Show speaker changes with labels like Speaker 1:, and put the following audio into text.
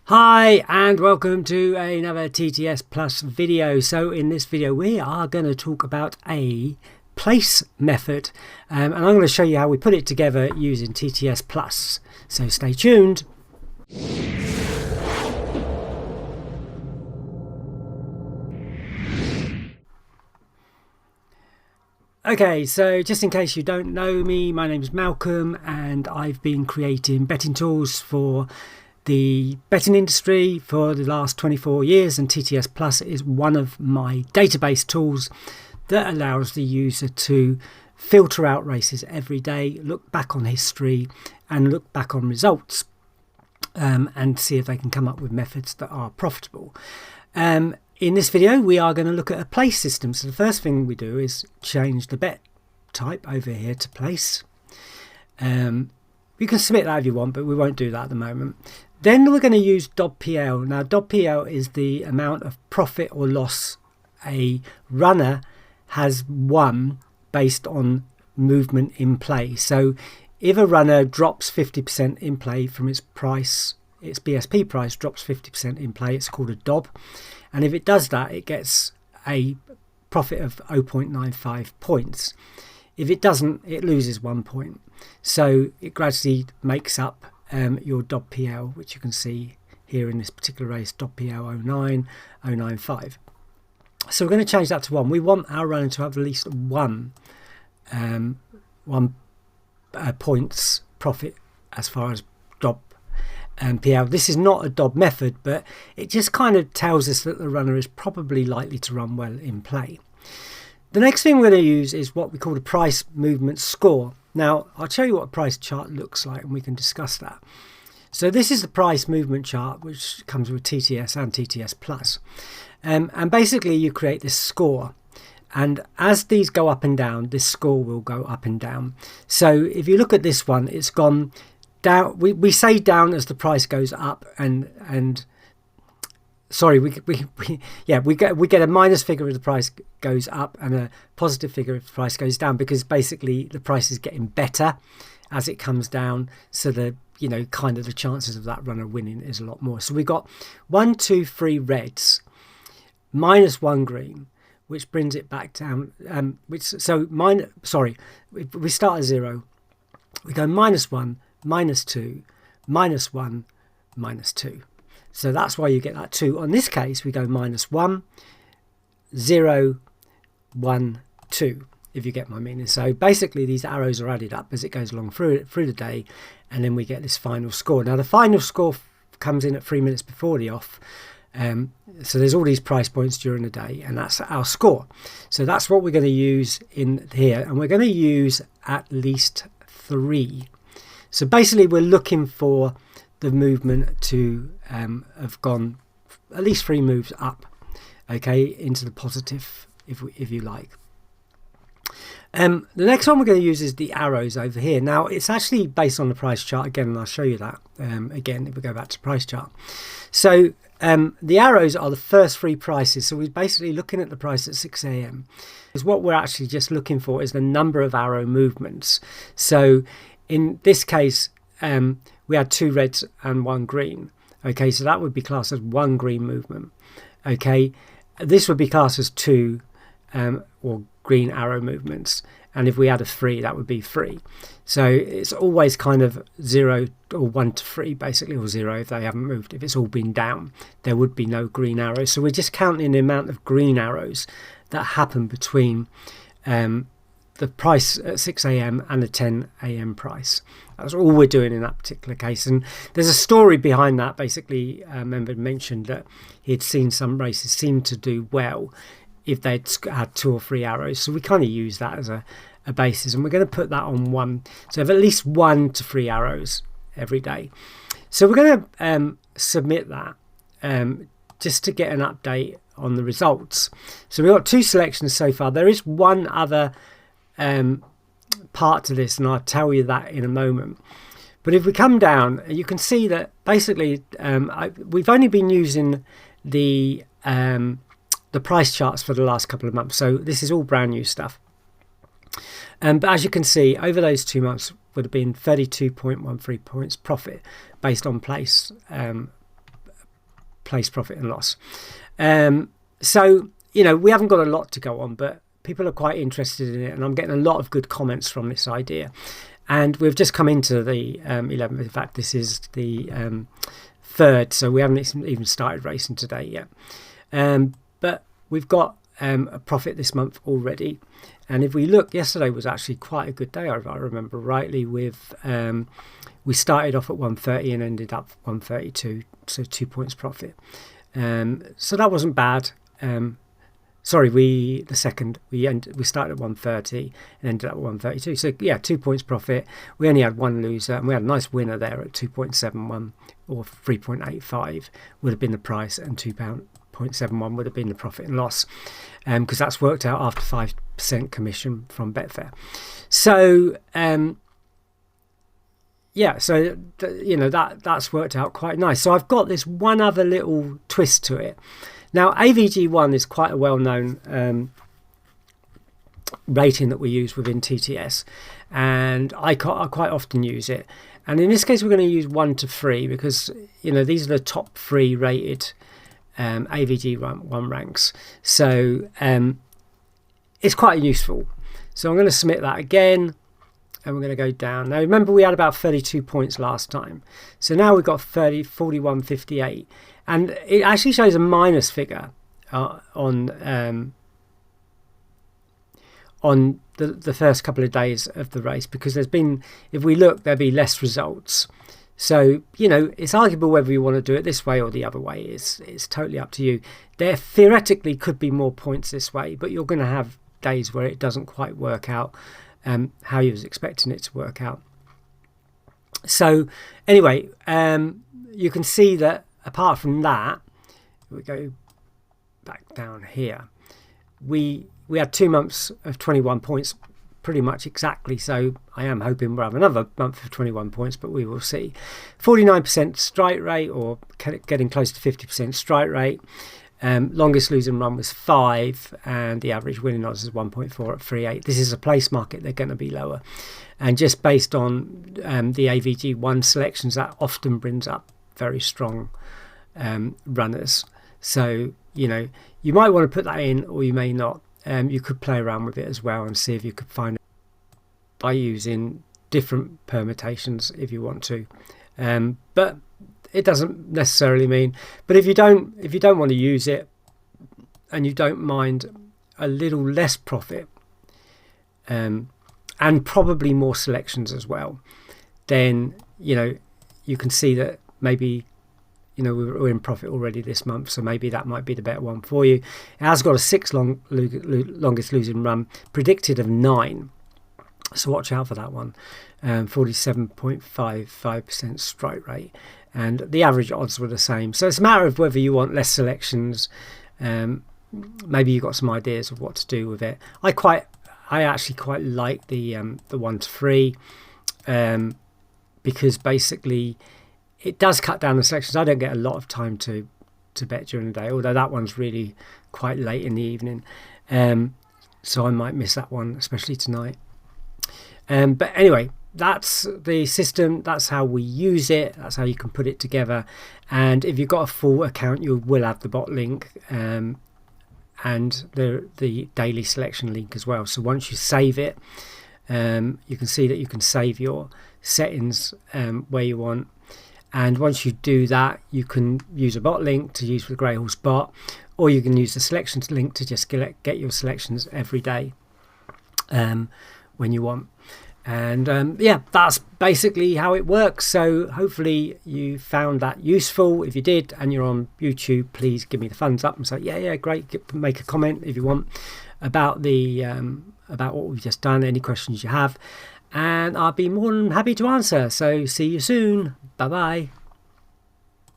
Speaker 1: Hi and welcome to another TTS Plus video. So in this video we are going to talk about a place method and I'm going to show you how we put it together using TTS Plus. So stay tuned. Okay, so just in case you don't know me, my name is Malcolm and I've been creating betting tools for the betting industry for the last 24 years, and TTS Plus is one of my database tools that allows the user to filter out races every day, look back on history and look back on results and see if they can come up with methods that are profitable. In this video we are going to look at a place system. So the first thing we do is change the bet type over here to place. You can submit that if you want, but we won't do that at the moment. Then we're going to use .pl. Now .pl is the amount of profit or loss a runner has won based on movement in play. So if a runner drops 50% in play from its price, its BSP price drops 50% in play, it's called a DOB. And if it does that, it gets a profit of 0.95 points. If it doesn't, it loses 1 point. So it gradually makes up your .pl, which you can see here in this particular race, .pl 09, 095. So we're going to change that to 1. We want our runner to have at least one points profit as far as DOB and PL. This is not a DOB method, but it just kind of tells us that the runner is probably likely to run well in play. The next thing we're going to use is what we call the price movement score. Now, I'll show you what a price chart looks like and we can discuss that. So this is the price movement chart, which comes with TTS and TTS Plus. And basically you create this score. And as these go up and down, this score will go up and down. So if you look at this one, it's gone down. We say down as the price goes up and sorry, we get a minus figure if the price goes up and a positive figure if the price goes down, because basically the price is getting better as it comes down. So the kind of the chances of that runner winning is a lot more. So we got 1, 2, 3 reds, -1 green, which brings it back down. We start at 0. We go -1, -2, -1, -2. So that's why you get that 2. On this case, we go -1, 0, 1, 2, if you get my meaning. So basically these arrows are added up as it goes along through the day, and then we get this final score. Now the final score comes in at 3 minutes before the off. So there's all these price points during the day, and that's our score. So that's what we're going to use in here, and we're going to use at least 3. So basically we're looking for the movement to have gone at least 3 moves up, okay, into the positive, if you like. The next one we're going to use is the arrows over here. Now it's actually based on the price chart again, and I'll show you that again if we go back to price chart. So the arrows are the first 3 prices. So we're basically looking at the price at 6 a.m. is what we're actually just looking for is the number of arrow movements. So in this case we had 2 reds and 1 green. Okay, so that would be classed as 1 green movement. Okay, this would be classed as 2 or green arrow movements, and if we had a 3, that would be 3. So it's always kind of 0 or 1 to 3 basically, or 0 if they haven't moved. If it's all been down, there would be no green arrows. So we're just counting the amount of green arrows that happen between the price at 6 a.m. and the 10 a.m. price. That's all we're doing in that particular case. And there's a story behind that. Basically, a member mentioned that he'd seen some races seem to do well if they'd had 2 or 3 arrows. So we kind of use that as a basis, and we're going to put that on 1. So have at least 1 to 3 arrows every day. So we're going to submit that just to get an update on the results. So we've got 2 selections so far. There is one other part to this, and I'll tell you that in a moment. But if we come down, you can see that basically we've only been using the price charts for the last couple of months, so this is all brand new stuff. But as you can see, over those 2 months would have been 32.13 points profit based on place Place profit and loss. So, you know, we haven't got a lot to go on, but people are quite interested in it, and I'm getting a lot of good comments from this idea. And we've just come into the 11th. In fact, this is the 3rd, so we haven't even started racing today yet. But we've got a profit this month already. And if we look, yesterday was actually quite a good day, if I remember rightly. With we started off at 130 and ended up 132, so 2 points profit. So that wasn't bad. Sorry, we started at 130 and ended up at 132. So yeah, 2 points profit. We only had one loser, and we had a nice winner there at 2.71 or 3.85 would have been the price, and £2.71 would have been the profit and loss, because that's worked out after 5% commission from Betfair. So yeah, so you know, that's worked out quite nice. So I've got this one other little twist to it. Now, AVG1 is quite a well-known rating that we use within TTS, and I quite often use it. And in this case, we're going to use 1 to 3 because, you know, these are the top 3 rated AVG1 ranks. So it's quite useful. So I'm going to submit that again, and we're going to go down. Now, remember, we had about 32 points last time. So now we've got 41.58. And it actually shows a minus figure on the first couple of days of the race, because there's been, if we look, there'll be less results. So, you know, it's arguable whether you want to do it this way or the other way. It's totally up to you. There theoretically could be more points this way, but you're going to have days where it doesn't quite work out how you was expecting it to work out. So anyway, you can see that apart from that, we go back down here, we had 2 months of 21 points pretty much exactly. So I am hoping we'll have another month of 21 points, but we will see. 49% strike rate, or getting close to 50% strike rate. Longest losing run was 5, and the average winning odds is 1.4 at 3.8. This is a place market, they're going to be lower. And just based on the AVG1 selections, that often brings up very strong runners. So, you know, you might want to put that in, or you may not. You could play around with it as well and see if you could find it by using different permutations if you want to. But it doesn't necessarily mean. But if you don't want to use it, and you don't mind a little less profit, and probably more selections as well, then, you know, you can see that maybe, you know, we're in profit already this month, so maybe that might be the better one for you. It has got a 6 longest losing run, predicted of 9, so watch out for that one. 47.55% strike rate, and the average odds were the same. So it's a matter of whether you want less selections. Maybe you've got some ideas of what to do with it. I actually quite like the 1 to 3, because basically it does cut down the selections. I don't get a lot of time to bet during the day, although that one's really quite late in the evening. So I might miss that one, especially tonight. But anyway, that's the system. That's how we use it. That's how you can put it together. And if you've got a full account, you will have the bot link and the daily selection link as well. So once you save it, you can see that you can save your settings where you want. And once you do that, you can use a bot link to use with Grey Horse Bot, or you can use the selections link to just get your selections every day when you want. And yeah, that's basically how it works. So hopefully you found that useful. If you did, and you're on YouTube, please give me the thumbs up and say, yeah, great. Make a comment if you want about about what we've just done, any questions you have, and I'll be more than happy to answer. So see you soon. Bye bye.